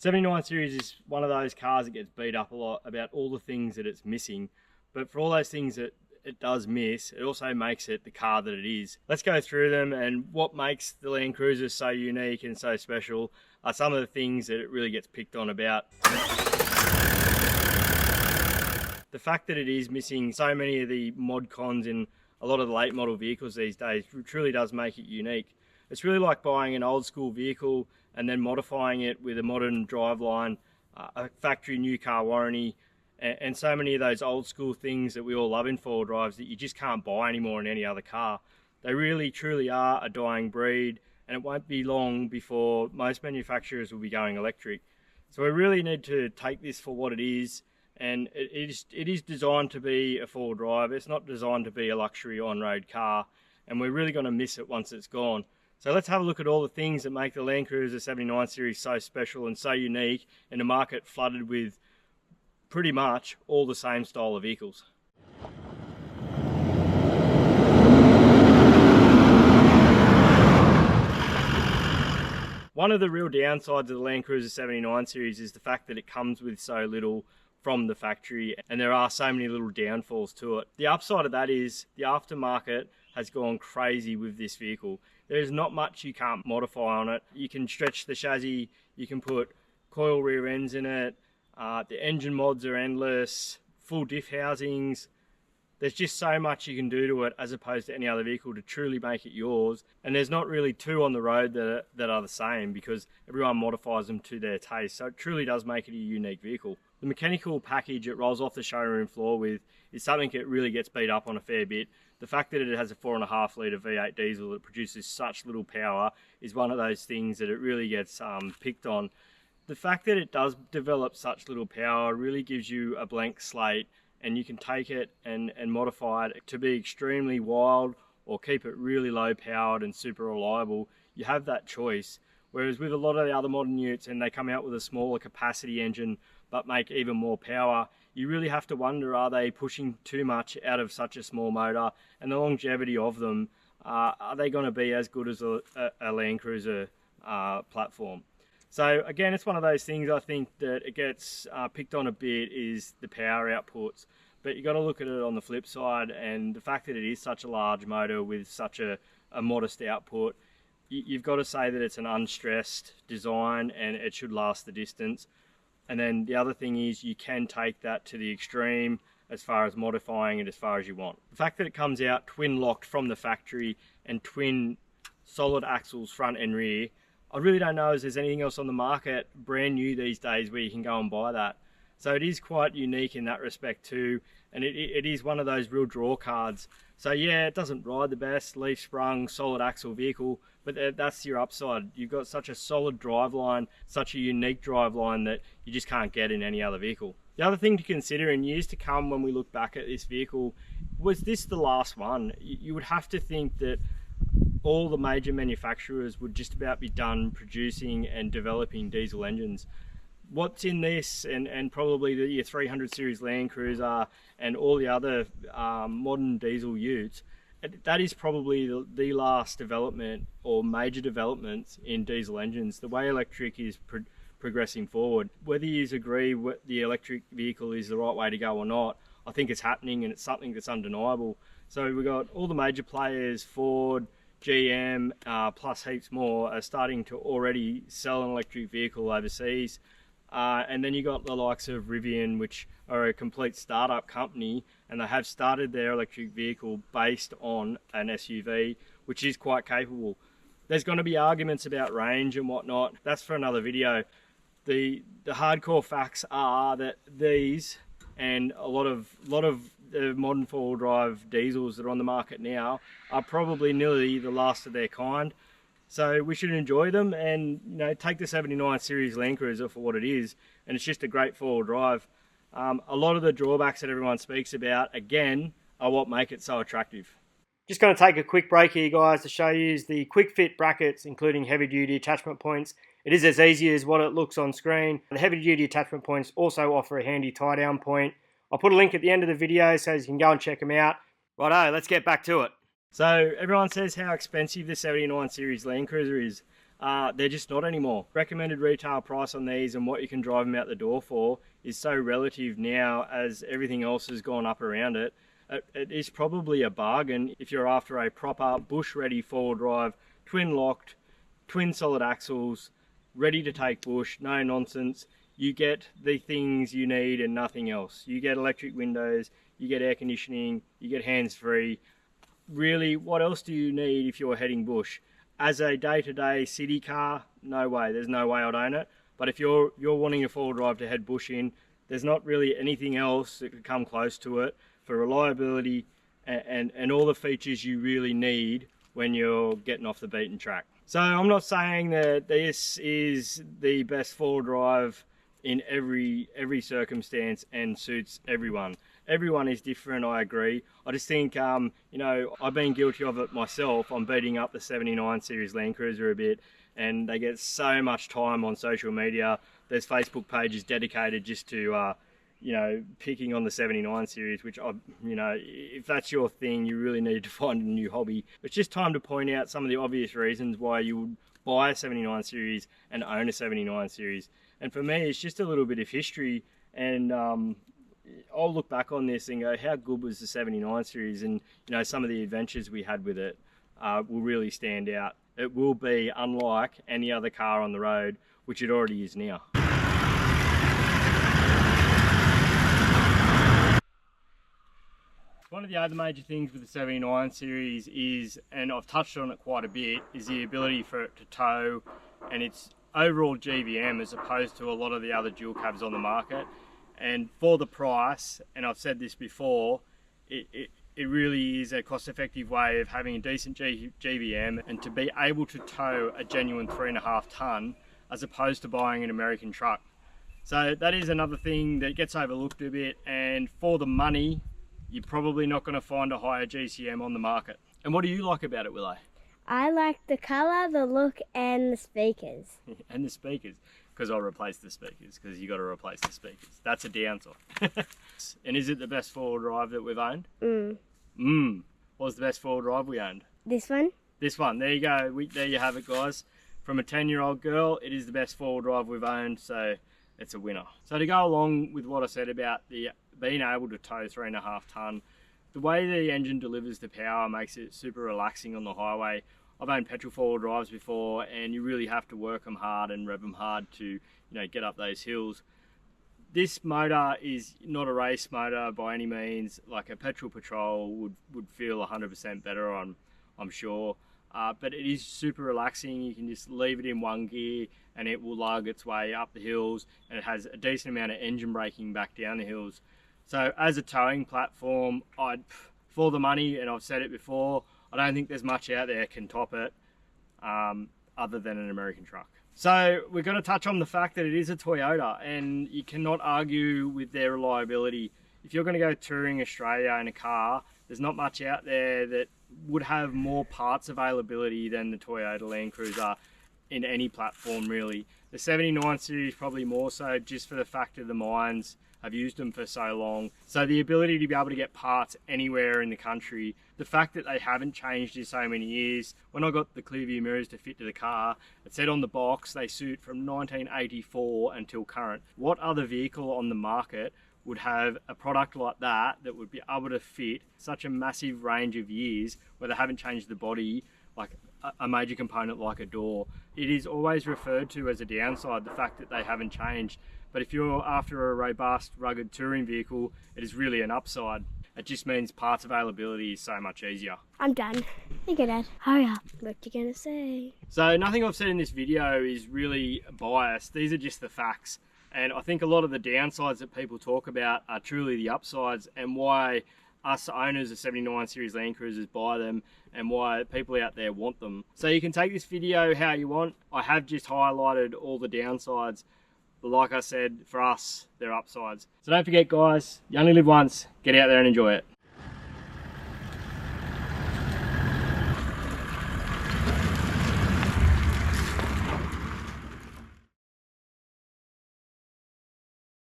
79 Series is one of those cars that gets beat up a lot about all the things that it's missing, but for all those things that it does miss, it also makes it the car that it is. Let's go through them, and what makes the Land Cruiser so unique and so special are some of the things that it really gets picked on about. The fact that it is missing so many of the mod cons in a lot of the late model vehicles these days truly does make it unique. It's really like buying an old school vehicle and then modifying it with a modern driveline, a factory new car warranty, and so many of those old school things that we all love in four-wheel drives that you just can't buy anymore in any other car. They really truly are a dying breed, and it won't be long before most manufacturers will be going electric. So we really need to take this for what it is, and it is designed to be a four-wheel drive. It's not designed to be a luxury on-road car, and we're really going to miss it once it's gone. So let's have a look at all the things that make the Land Cruiser 79 Series so special and so unique in a market flooded with pretty much all the same style of vehicles. One of the real downsides of the Land Cruiser 79 Series is the fact that it comes with so little from the factory, and there are so many little downfalls to it. The upside of that is the aftermarket has gone crazy with this vehicle. There's not much you can't modify on it. You can stretch the chassis, you can put coil rear ends in it, the engine mods are endless, full diff housings. There's just so much you can do to it as opposed to any other vehicle to truly make it yours. And there's not really two on the road that are the same, because everyone modifies them to their taste. So it truly does make it a unique vehicle. The mechanical package it rolls off the showroom floor with is something that really gets beat up on a fair bit. The fact that it has a 4.5 litre V8 diesel that produces such little power is one of those things that it really gets picked on. The fact that it does develop such little power really gives you a blank slate, and you can take it and modify it to be extremely wild or keep it really low powered and super reliable. You have that choice. Whereas with a lot of the other modern utes, and they come out with a smaller capacity engine but make even more power, you really have to wonder, are they pushing too much out of such a small motor? And the longevity of them, are they going to be as good as a Land Cruiser platform? So again, it's one of those things I think that it gets picked on a bit, is the power outputs. But you got to look at it on the flip side, and the fact that it is such a large motor with such a modest output, you've got to say that it's an unstressed design and it should last the distance. And then the other thing is you can take that to the extreme as far as modifying it as far as you want. The fact that it comes out twin locked from the factory and twin solid axles front and rear, I really don't know if there's anything else on the market brand new these days where you can go and buy that. So it is quite unique in that respect too, and it is one of those real draw cards. So yeah, it doesn't ride the best, leaf sprung, solid axle vehicle, but that's your upside. You've got such a solid driveline, such a unique driveline that you just can't get in any other vehicle. The other thing to consider in years to come when we look back at this vehicle, was this the last one? You would have to think that all the major manufacturers would just about be done producing and developing diesel engines. What's in this, and probably your 300 series Land Cruiser and all the other modern diesel utes, that is probably the last development or major developments in diesel engines. The way electric is progressing forward, whether you agree the electric vehicle is the right way to go or not, I think it's happening, and it's something that's undeniable. So we've got all the major players, Ford, GM, plus heaps more, are starting to already sell an electric vehicle overseas. And then you got the likes of Rivian, which are a complete startup company, and they have started their electric vehicle based on an SUV, which is quite capable. There's going to be arguments about range and whatnot. That's for another video. The hardcore facts are that these and a lot of the modern four-wheel drive diesels that are on the market now are probably nearly the last of their kind. So we should enjoy them, and take the 79 series Land Cruiser for what it is, and it's just a great four-wheel drive. A lot of the drawbacks that everyone speaks about, again, are what make it so attractive. Just going to take a quick break here, guys, to show you the quick fit brackets, including heavy duty attachment points. It is as easy as what it looks on screen. The heavy duty attachment points also offer a handy tie down point. I'll put a link at the end of the video so you can go and check them out. Righto, let's get back to it. So everyone says how expensive the 79 series Land Cruiser is. they're just not anymore. Recommended retail price on these and what you can drive them out the door for is so relative now as everything else has gone up around it. It is probably a bargain if you're after a proper bush-ready four-wheel drive, twin-locked, twin solid axles, ready to take bush, no nonsense. You get the things you need and nothing else. You get electric windows, you get air conditioning, you get hands-free. Really, what else do you need if you're heading bush? As a day-to-day city car, no way. There's no way I'd own it. But if you're wanting a four-wheel drive to head bush in, there's not really anything else that could come close to it for reliability and all the features you really need when you're getting off the beaten track. So I'm not saying that this is the best four-wheel drive in every circumstance and suits everyone. Everyone is different, I agree. I just think, you know, I've been guilty of it myself. I'm beating up the 79 series Land Cruiser a bit, and they get so much time on social media. There's Facebook pages dedicated just to, you know, picking on the 79 series, which, you know, if that's your thing, you really need to find a new hobby. It's just time to point out some of the obvious reasons why you would buy a 79 series and own a 79 series. And for me, it's just a little bit of history, and I'll look back on this and go, how good was the 79 series? And, you know, some of the adventures we had with it will really stand out. It will be unlike any other car on the road, which it already is now. One of the other major things with the 79 series is, and I've touched on it quite a bit, is the ability for it to tow and its overall GVM as opposed to a lot of the other dual cabs on the market. And for the price, and I've said this before, it really is a cost-effective way of having a decent GVM and to be able to tow a genuine 3.5 tonne as opposed to buying an American truck. So that is another thing that gets overlooked a bit, and for the money, you're probably not going to find a higher GCM on the market. And what do you like about it, Willow? I like the colour, the look, and the speakers. And the speakers, because I'll replace the speakers, because you got to replace the speakers. That's a downside. And is it the best four-wheel drive that we've owned? What was the best four-wheel drive we owned? This one. This one. There you go. There you have it, guys. From a 10-year-old girl, it is the best four-wheel drive we've owned, so it's a winner. So to go along with what I said about the being able to tow 3.5 tonne, the way the engine delivers the power makes it super relaxing on the highway. I've owned petrol four-wheel drives before, and you really have to work them hard and rev them hard to, you know, get up those hills. This motor is not a race motor by any means. Like a petrol patrol would feel 100% better on, I'm sure. But it is super relaxing. You can just leave it in one gear and it will lug its way up the hills, and it has a decent amount of engine braking back down the hills. So as a towing platform, for the money, and I've said it before, I don't think there's much out there can top it other than an American truck. So we're going to touch on the fact that it is a Toyota, and you cannot argue with their reliability. If you're going to go touring Australia in a car, there's not much out there that would have more parts availability than the Toyota Land Cruiser in any platform, really. The 79 series probably more so, just for the fact of the mines. I've used them for so long. So the ability to be able to get parts anywhere in the country, the fact that they haven't changed in so many years. When I got the Clearview mirrors to fit to the car, it said on the box they suit from 1984 until current. What other vehicle on the market would have a product like that that would be able to fit such a massive range of years where they haven't changed the body, like a major component like a door? It is always referred to as a downside, the fact that they haven't changed. But if you're after a robust, rugged touring vehicle, it is really an upside. It just means parts availability is so much easier. I'm done. Okay, Dad. Hurry up. What you gonna say? So nothing I've said in this video is really biased. These are just the facts. And I think a lot of the downsides that people talk about are truly the upsides, and why us owners of 79 series Land Cruisers buy them, and why people out there want them. So you can take this video how you want. I have just highlighted all the downsides. But like I said, for us, they're upsides. So don't forget, guys, you only live once. Get out there and enjoy it.